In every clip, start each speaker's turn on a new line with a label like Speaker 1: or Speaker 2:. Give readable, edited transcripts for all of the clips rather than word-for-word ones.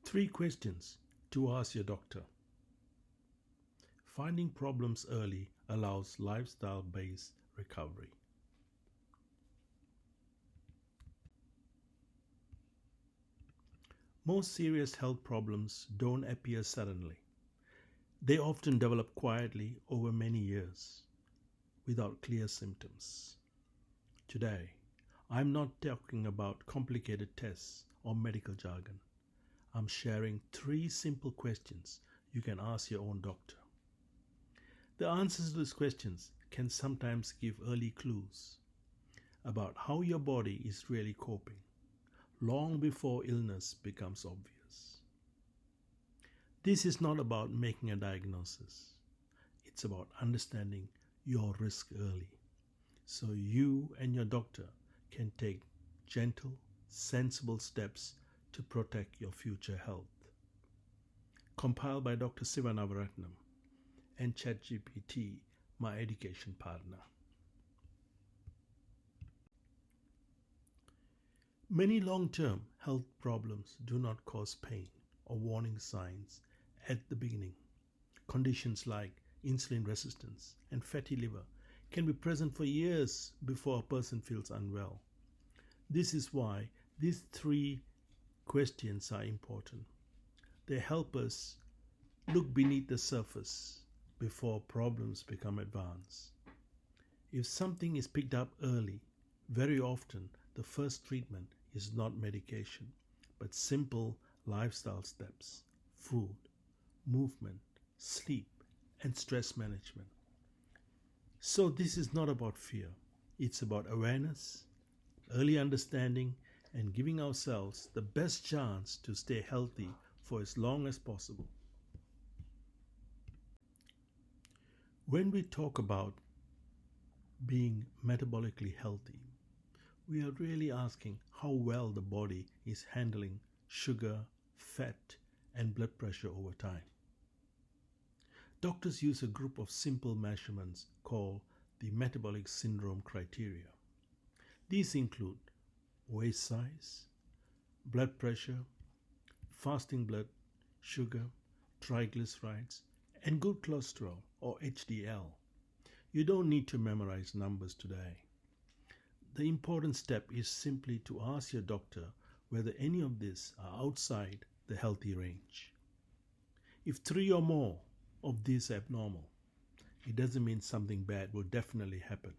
Speaker 1: 3 questions to ask your doctor. Finding problems early allows lifestyle-based recovery. Most serious health problems don't appear suddenly. They often develop quietly over many years without clear symptoms. Today, I'm not talking about complicated tests or medical jargon. I'm sharing 3 simple questions you can ask your own doctor. The answers to these questions can sometimes give early clues about how your body is really coping, long before illness becomes obvious. This is not about making a diagnosis. It's about understanding your risk early, so you and your doctor can take gentle, sensible steps to protect your future health. Compiled by Dr. Siva Navaratnam and ChatGPT, my education partner. Many long-term health problems do not cause pain or warning signs at the beginning. Conditions like insulin resistance and fatty liver can be present for years before a person feels unwell. This is why these 3 questions are important. They help us look beneath the surface before problems become advanced. If something is picked up early, very often the first treatment is not medication, but simple lifestyle steps: food, movement, sleep, and stress management. So this is not about fear. It's about awareness, early understanding, and giving ourselves the best chance to stay healthy for as long as possible. When we talk about being metabolically healthy, we are really asking how well the body is handling sugar, fat, and blood pressure over time. Doctors use a group of simple measurements called the metabolic syndrome criteria. These include waist size, blood pressure, fasting blood sugar, triglycerides, and good cholesterol or HDL. You don't need to memorize numbers today. The important step is simply to ask your doctor whether any of these are outside the healthy range. If 3 or more of these are abnormal, it doesn't mean something bad will definitely happen,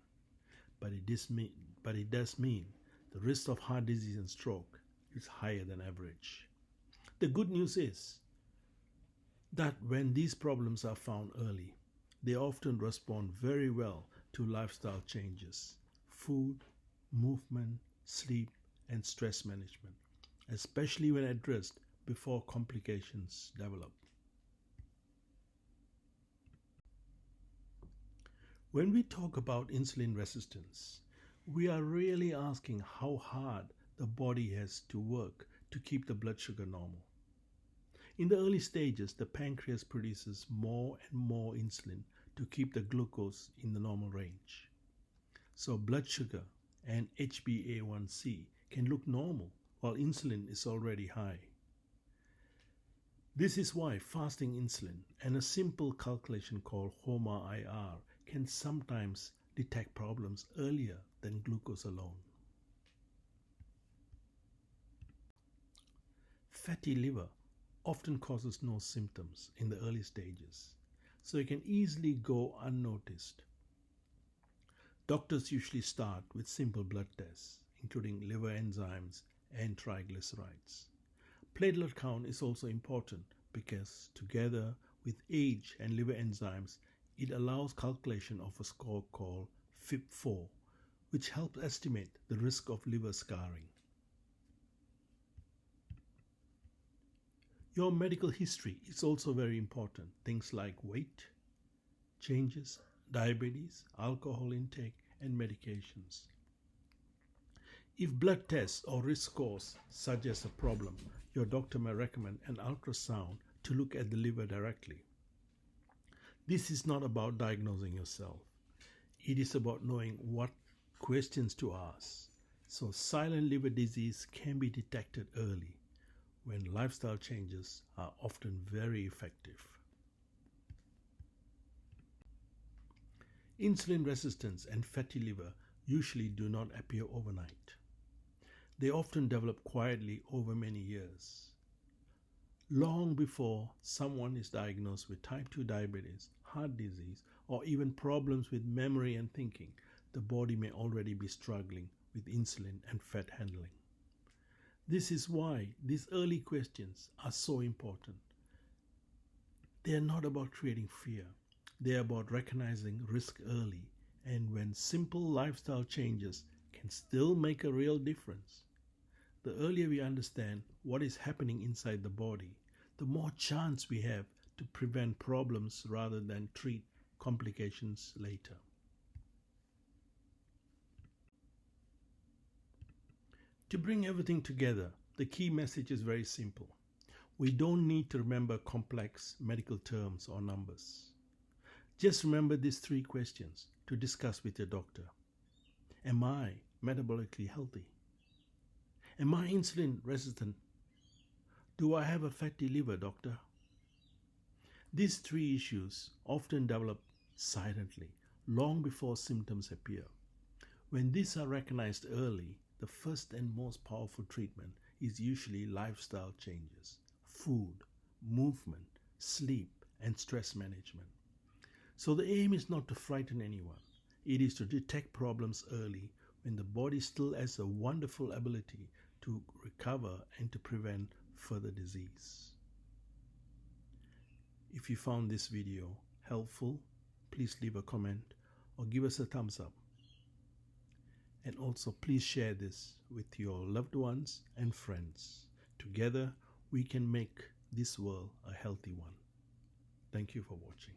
Speaker 1: but it does mean the risk of heart disease and stroke is higher than average. The good news is that when these problems are found early, they often respond very well to lifestyle changes: food, movement, sleep, and stress management, especially when addressed before complications develop. When we talk about insulin resistance, we are really asking how hard the body has to work to keep the blood sugar normal. In the early stages, the pancreas produces more and more insulin to keep the glucose in the normal range. So blood sugar and HbA1c can look normal while insulin is already high. This is why fasting insulin and a simple calculation called HOMA-IR can sometimes detect problems earlier than glucose alone. Fatty liver often causes no symptoms in the early stages, so it can easily go unnoticed. Doctors usually start with simple blood tests, including liver enzymes and triglycerides. Platelet count is also important because, together with age and liver enzymes, it allows calculation of a score called FIB-4, which helps estimate the risk of liver scarring. Your medical history is also very important. Things like weight, changes, diabetes, alcohol intake, and medications. If blood tests or risk scores suggest a problem, your doctor may recommend an ultrasound to look at the liver directly. This is not about diagnosing yourself. It is about knowing what questions to ask. So silent liver disease can be detected early, when lifestyle changes are often very effective. Insulin resistance and fatty liver usually do not appear overnight. They often develop quietly over many years. Long before someone is diagnosed with type 2 diabetes, heart disease, or even problems with memory and thinking, the body may already be struggling with insulin and fat handling. This is why these early questions are so important. They are not about creating fear. They are about recognizing risk early and when simple lifestyle changes can still make a real difference. The earlier we understand what is happening inside the body, the more chance we have to prevent problems rather than treat complications later. To bring everything together, the key message is very simple. We don't need to remember complex medical terms or numbers. Just remember these 3 questions to discuss with your doctor. Am I metabolically healthy? Am I insulin resistant? Do I have a fatty liver, doctor? These 3 issues often develop silently, long before symptoms appear. When these are recognized early, the first and most powerful treatment is usually lifestyle changes, food, movement, sleep, and stress management. So the aim is not to frighten anyone. It is to detect problems early when the body still has a wonderful ability to recover and to prevent further disease. If you found this video helpful, please leave a comment or give us a thumbs up. And also please share this with your loved ones and friends. Together we can make this world a healthy one. Thank you for watching.